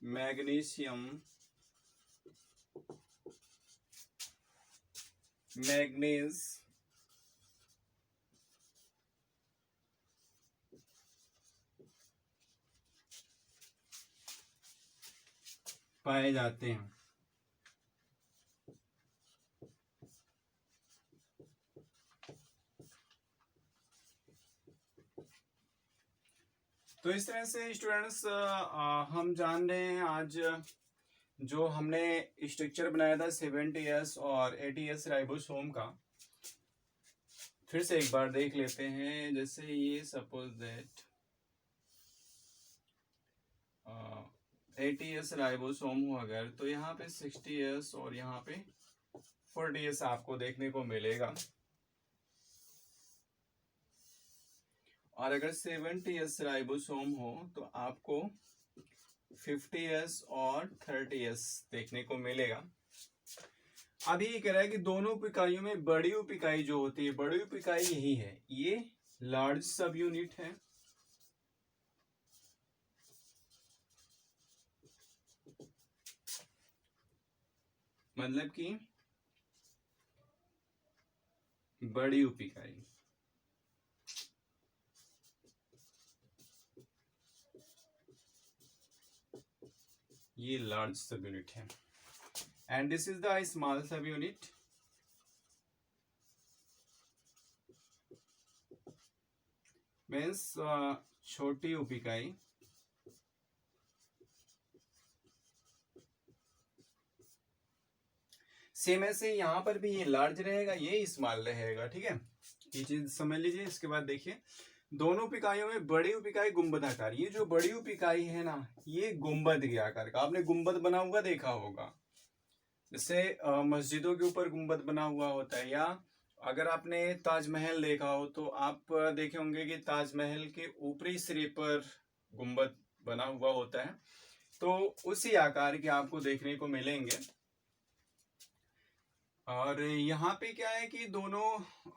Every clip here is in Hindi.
मैग्नीशियम, मैग्नीज पाए जाते हैं। तो इस तरह से स्टूडेंट्स हम जान रहे हैं आज जो हमने स्ट्रक्चर बनाया था 70S और 80S राइबोसोम का, फिर से एक बार देख लेते हैं। जैसे ये सपोज दैट 80S राइबोसोम हो अगर, तो यहाँ पे 60S और यहाँ पे 40S आपको देखने को मिलेगा। और अगर 70S राइबोसोम हो तो आपको 50S और 30S देखने को मिलेगा। अभी ये कह रहा है कि दोनों उप इकाइयों में बड़ी उप इकाई जो होती है, बड़ी उप इकाई यही है, ये लार्ज सब यूनिट है। मतलब कि बड़ी उप इकाई, ये लार्ज सब यूनिट है। And this is the small सब यूनिट। मीन्स छोटी उप इकाई। सेम ऐसे यहाँ पर भी ये लार्ज रहेगा, ये स्मॉल रहेगा। ठीक है, ये चीज समझ लीजिए। इसके बाद देखिए, दोनों उप इकाइयों में बड़ी उप इकाई गुंबदाकार। ये जो बड़ी उप इकाई है ना, ये गुंबद के आकार का, आपने गुंबद बना हुआ देखा होगा, जैसे मस्जिदों के ऊपर गुंबद बना हुआ होता है, या अगर आपने ताजमहल देखा हो तो आप देखे होंगे कि ताजमहल के ऊपरी सिरे पर गुंबद बना हुआ होता है। तो उसी आकार के आपको देखने को मिलेंगे। और यहाँ पे क्या है कि दोनों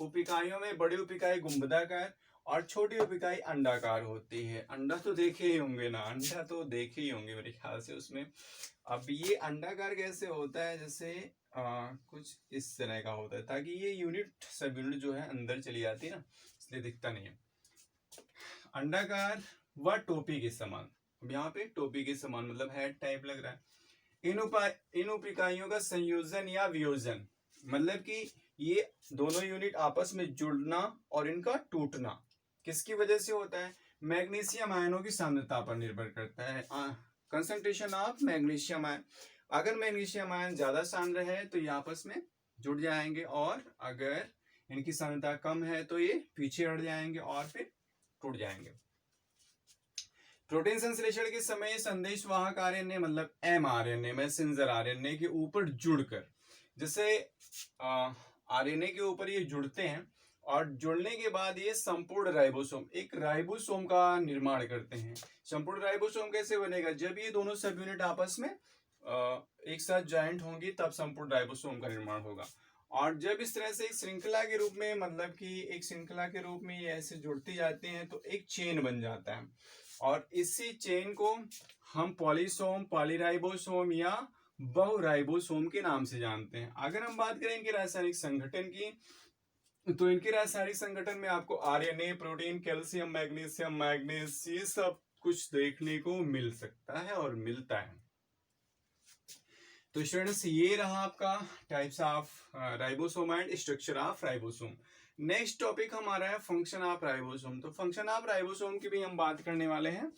उप इकाइयों में बड़ी उप इकाई गुंबदाकार और छोटी उप इकाई अंडाकार होती है। अंडा तो देखे ही होंगे ना, अंडा तो देखे ही होंगे मेरे ख्याल से उसमें। अब ये अंडाकार कैसे होता है, जैसे कुछ इस तरह का होता है, ताकि ये यूनिट सब यूनिट जो है अंदर चली जाती है ना, इसलिए दिखता नहीं है। अंडाकार व टोपी के समान। अब यहाँ पे टोपी के समान मतलब हेड टाइप लग रहा है। इन उप इकाइयों का संयोजन या वियोजन, मतलब कि ये दोनों यूनिट आपस में जुड़ना और इनका टूटना किसकी वजह से होता है? मैग्नीशियम आयनों की सांद्रता पर निर्भर करता है। Concentration of magnesium ion. अगर मैग्नीशियम आयन ज्यादा सांद्र है तो ये आपस में जुड़ जाएंगे, और अगर इनकी सांद्रता कम है तो ये पीछे हट जाएंगे और फिर टूट जाएंगे। प्रोटीन संश्लेषण के समय संदेश वाहक आरएनए मतलब mRNA मैसेंजर आरएनए के ऊपर जुड़कर, जैसे आरएनए के ऊपर ये जुड़ते हैं और जुड़ने के बाद ये संपूर्ण राइबोसोम, एक राइबोसोम का निर्माण करते हैं। संपूर्ण राइबोसोम कैसे बनेगा? जब ये दोनों सब यूनिट आपस में एक साथ ज्वाइंट होंगी तब संपूर्ण राइबोसोम का निर्माण होगा। और जब इस तरह से एक श्रृंखला के रूप में, मतलब कि एक श्रृंखला के रूप में ये ऐसे जुड़ती जाती हैं तो एक चेन बन जाता है, और इसी चेन को हम पॉलीसोम, पॉलीराइबोसोम या बहुराइबोसोम के नाम से जानते हैं। अगर हम बात करें इनके रासायनिक संगठन की, तो इनके रासायनिक संगठन में आपको RNA, protein, calcium, magnesium, manganese, ये सब कुछ देखने को मिल सकता है और मिलता है। तो स्टूडेंट्स, ये रहा आपका types of ribosome and structure of ribosome. Next topic हमारा है फंक्शन ऑफ राइबोसोम। तो फंक्शन ऑफ राइबोसोम की भी हम बात करने वाले हैं,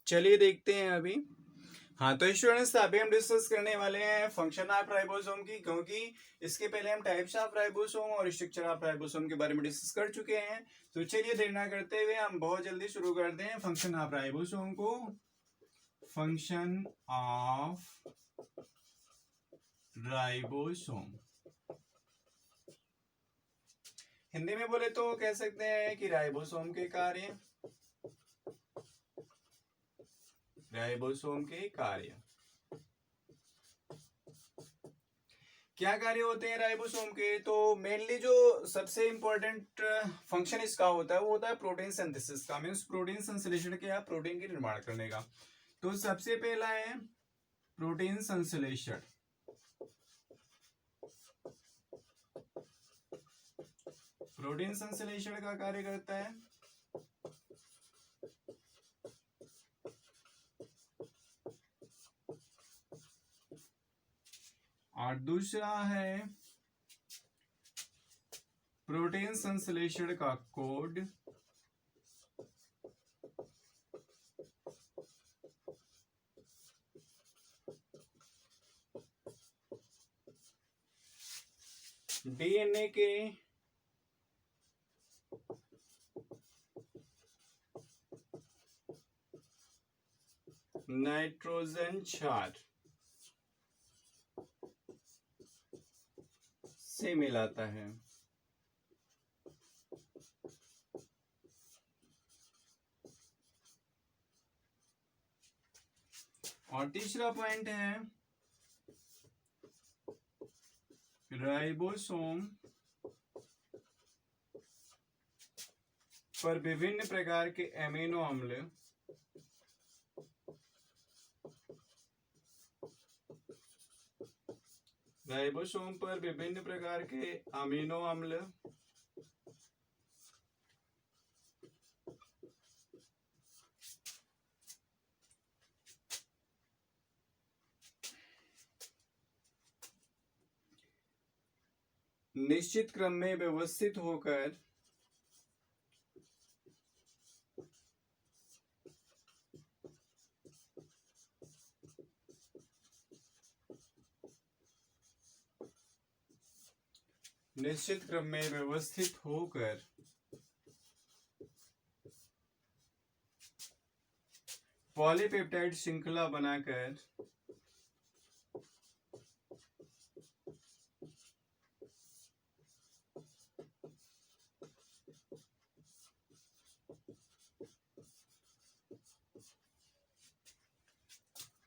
चलिए देखते हैं अभी। हाँ, तो स्टूडेंट्स अभी हम डिस्कस करने वाले हैं फंक्शन ऑफ राइबोसोम की, क्योंकि इसके पहले हम टाइप्स ऑफ राइबोसोम और स्ट्रक्चर ऑफ राइबोसोम के बारे में डिस्कस कर चुके हैं। तो चलिए देर ना करते हुए हम बहुत जल्दी शुरू करते हैं फंक्शन ऑफ राइबोसोम को। फंक्शन ऑफ राइबोसोम, हिंदी में बोले तो कह सकते हैं कि राइबोसोम के कार्य, राइबोसोम के कार्य। क्या कार्य होते हैं राइबोसोम के? तो मेनली जो सबसे इंपॉर्टेंट फंक्शन इसका होता है वो होता है प्रोटीन सिंथेसिस का, मीन्स प्रोटीन संश्लेषण के या प्रोटीन के निर्माण करने का। तो सबसे पहला है प्रोटीन संश्लेषण। प्रोटीन संश्लेषण का कार्य करता है। और दूसरा है प्रोटीन संश्लेषण का कोड। डीएनए के नाइट्रोजन क्षार से मिलाता है। और तीसरा पॉइंट है राइबोसोम पर विभिन्न प्रकार के एमिनो अम्ल राइबोसोम पर विभिन्न प्रकार के अमीनो अम्ल निश्चित क्रम में व्यवस्थित होकर पॉलीपेप्टाइड श्रृंखला बनाकर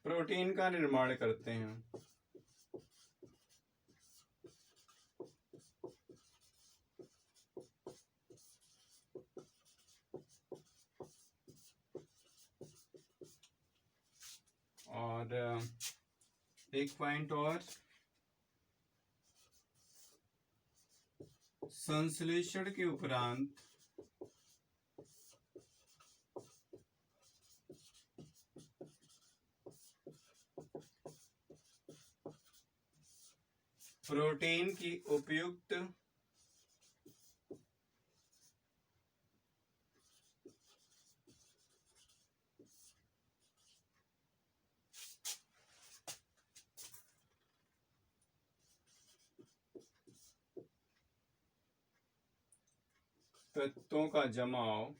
प्रोटीन का निर्माण करते हैं। और एक पॉइंट और, संश्लेषण के उपरांत प्रोटीन की उपयुक्त तत्वों का जमाव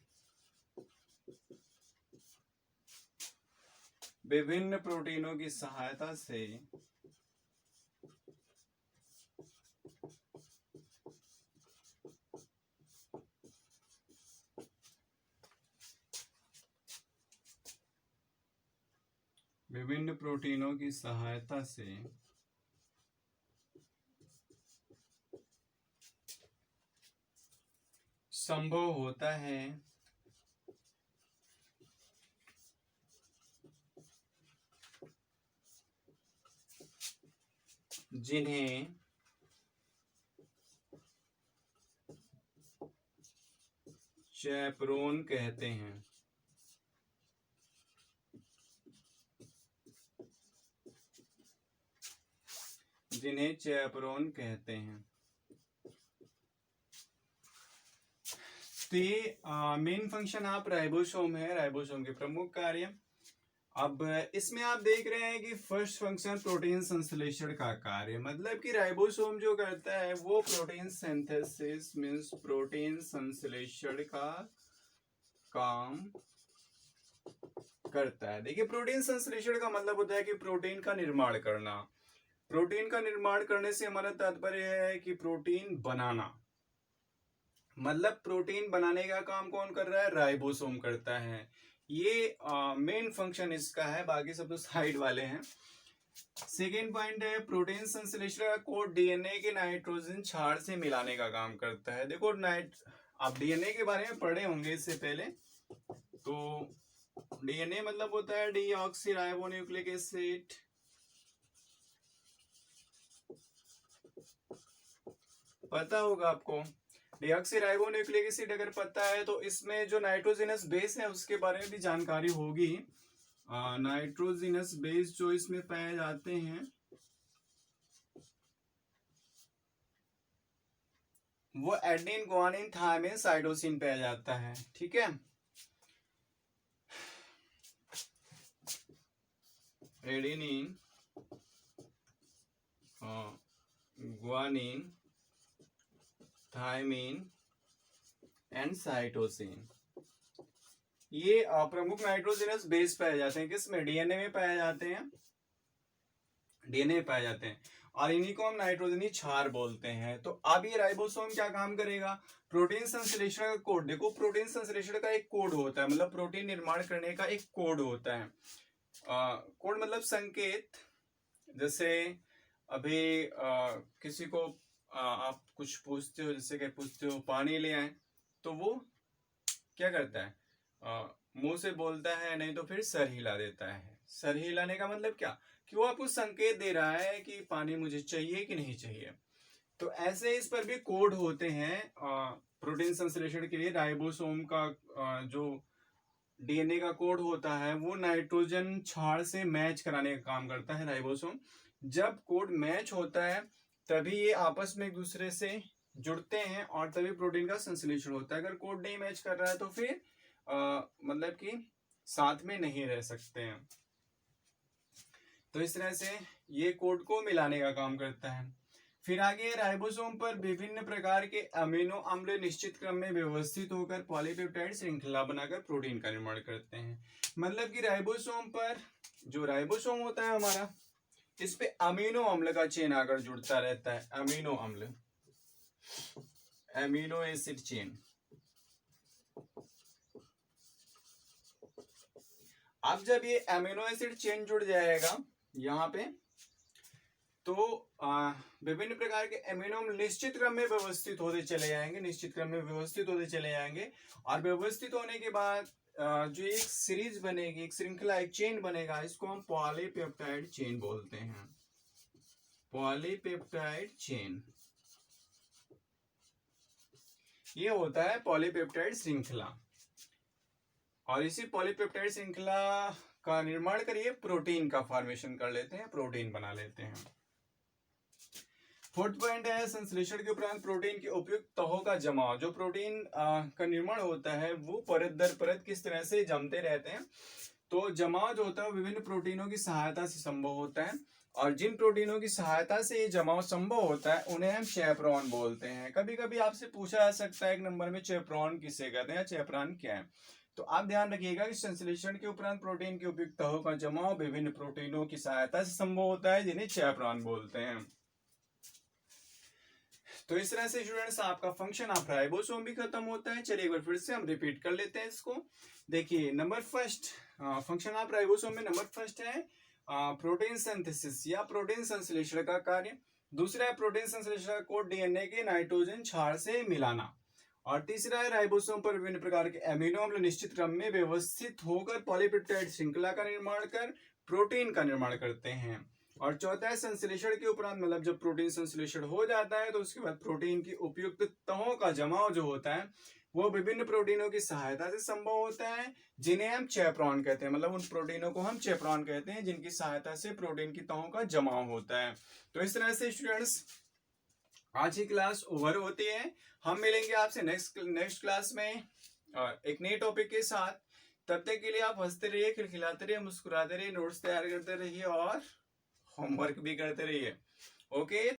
विभिन्न प्रोटीनों की सहायता से संभव होता है। जिन्हें चैपरोन कहते हैं। तो ये मेन फंक्शन आप राइबोसोम है, राइबोसोम के प्रमुख कार्य। अब इसमें आप देख रहे हैं कि फर्स्ट फंक्शन प्रोटीन संश्लेषण का कार्य, मतलब कि राइबोसोम जो करता है वो प्रोटीन सिंथेसिस मींस प्रोटीन संश्लेषण का काम करता है। देखिए, प्रोटीन संश्लेषण का मतलब होता है कि प्रोटीन का निर्माण करना। प्रोटीन का निर्माण करने से हमारा तात्पर्य है कि प्रोटीन बनाना, मतलब प्रोटीन बनाने का काम कौन कर रहा है? राइबोसोम करता है। ये मेन फंक्शन इसका है, बाकी सब तो साइड वाले हैं। सेकेंड पॉइंट है प्रोटीन संश्लेषण का कोड डीएनए के नाइट्रोजन क्षार से मिलाने का काम करता है। देखो आप डीएनए के बारे में पढ़े होंगे इससे पहले। तो डीएनए मतलब होता है डीऑक्सी राइबोन्यूक्लिक एसिड, पता होगा आपको। डीऑक्सीराइबोन्यूक्लिक एसिड अगर पता है तो इसमें जो नाइट्रोजनस बेस है उसके बारे में भी जानकारी होगी। नाइट्रोजनस बेस जो इसमें पाए जाते हैं वो एडेनिन, गुआनिन, थायमिन, साइटोसिन पाया जाता है। ठीक है, adenine, guanine, thymine and cytosine, ये प्रमुख नाइट्रोजनस बेस पाए जाते हैं। किसमें? डीएनए में पाए जाते हैं, डीएनए में पाए जाते हैं, और इन्हीं को हम नाइट्रोजनी क्षार बोलते हैं। तो अब ये राइबोसोम क्या काम करेगा? प्रोटीन संश्लेषण का कोड, देखो प्रोटीन संश्लेषण का एक कोड होता है, मतलब प्रोटीन निर्माण करने का एक कोड होता है। कोड मतलब संकेत। जैसे अभी किसी को आप कुछ पूछते हो, जैसे कि पूछते हो पानी ले आए, तो वो क्या करता है? मुंह से बोलता है, नहीं तो फिर सर हिला देता है। सर हिलाने का मतलब क्या? कि वो आपको संकेत दे रहा है कि पानी मुझे चाहिए कि नहीं चाहिए। तो ऐसे इस पर भी कोड होते हैं प्रोटीन संश्लेषण के लिए। राइबोसोम का जो डीएनए का कोड होता है वो नाइट्रोजन क्षार से मैच कराने का काम करता है राइबोसोम। जब कोड मैच होता है तभी ये आपस में एक दूसरे से जुड़ते हैं और तभी प्रोटीन का संश्लेषण होता है। अगर कोड नहीं मैच कर रहा है तो फिर मतलब कि साथ में नहीं रह सकते हैं। तो इस तरह से ये कोड को मिलाने का काम करता है। फिर आगे राइबोसोम पर विभिन्न प्रकार के अमीनो अम्ल निश्चित क्रम में व्यवस्थित होकर पॉलीपेप्टाइड श्रृंखला बनाकर प्रोटीन का निर्माण करते हैं। मतलब कि राइबोसोम पर, जो राइबोसोम होता है हमारा, इस पे अमीनो अम्ल का चेन आकर जुड़ता रहता है। अमीनो अम्ल, अमीनो एसिड चेन। अब जब ये अमीनो एसिड चेन जुड़ जाएगा यहाँ पे, तो विभिन्न प्रकार के अमीनो अम्ल निश्चित क्रम में व्यवस्थित होते चले जाएंगे, निश्चित क्रम में व्यवस्थित होते चले जाएंगे। और व्यवस्थित होने के बाद जो एक सीरीज बनेगी, एक श्रृंखला, एक चेन बनेगा, इसको हम पॉलीपेप्टाइड चेन बोलते हैं। पॉलीपेप्टाइड चेन, ये होता है पॉलीपेप्टाइड श्रृंखला। और इसी पॉलीपेप्टाइड श्रृंखला का निर्माण करिए प्रोटीन का फॉर्मेशन कर लेते हैं, प्रोटीन बना लेते हैं। फोर्थ पॉइंट है संश्लेषण के उपरांत प्रोटीन के उपयुक्त तहों का जमाव। जो प्रोटीन का निर्माण होता है वो परत दर परत किस तरह से जमते रहते हैं। तो जमाव जो होता है विभिन्न प्रोटीनों की सहायता से संभव होता है, और जिन प्रोटीनों की सहायता से ये जमाव संभव होता है उन्हें हम चैपरॉन बोलते हैं। कभी कभी आपसे पूछा जा सकता है एक नंबर में, चैपरॉन किसे कहते हैं, चैपरॉन क्या है? तो आप ध्यान रखिएगा कि संश्लेषण के उपरांत प्रोटीन के उपयुक्त तहों का जमाव विभिन्न प्रोटीनों की सहायता से संभव होता है, जिन्हें चैपरॉन बोलते हैं। तो इस तरह से स्टूडेंट्स आपका फंक्शन ऑफ राइबोसोम भी खत्म होता है। चलिए एक बार फिर से हम रिपीट कर लेते हैं इसको। देखिए number first, function of ribosome में नंबर फर्स्ट है प्रोटीन सिंथेसिस या प्रोटीन संश्लेषण का कार्य। दूसरा है प्रोटीन संश्लेषण का कोड डीएनए के नाइट्रोजन क्षार से मिलाना। और तीसरा है राइबोसोम पर विभिन्न प्रकार के अमीनो अम्ल निश्चित क्रम में व्यवस्थित होकर पॉलीपेप्टाइड श्रृंखला का निर्माण कर प्रोटीन का निर्माण करते हैं। और चौथा है संश्लेषण के उपरांत, मतलब जब प्रोटीन संश्लेषण हो जाता है तो उसके बाद प्रोटीन की उपयुक्त तहों का जमाव जो होता है वो विभिन्न प्रोटीनों की सहायता से संभव होता है, जिन्हें हम चैपरॉन कहते हैं। मतलब उन प्रोटीनों को हम चैपरॉन कहते हैं जिनकी सहायता से प्रोटीन की तहों का जमाव होता है। तो इस तरह से स्टूडेंट्स आज की क्लास ओवर होती है। हम मिलेंगे आपसे नेक्स्ट क्लास में एक नए टॉपिक के साथ। तब तक के लिए आप हंसते रहिए, खिलखिलाते रहिए, मुस्कुराते रहिए, नोट्स तैयार करते रहिए और होमवर्क भी करते रहिए। ओके।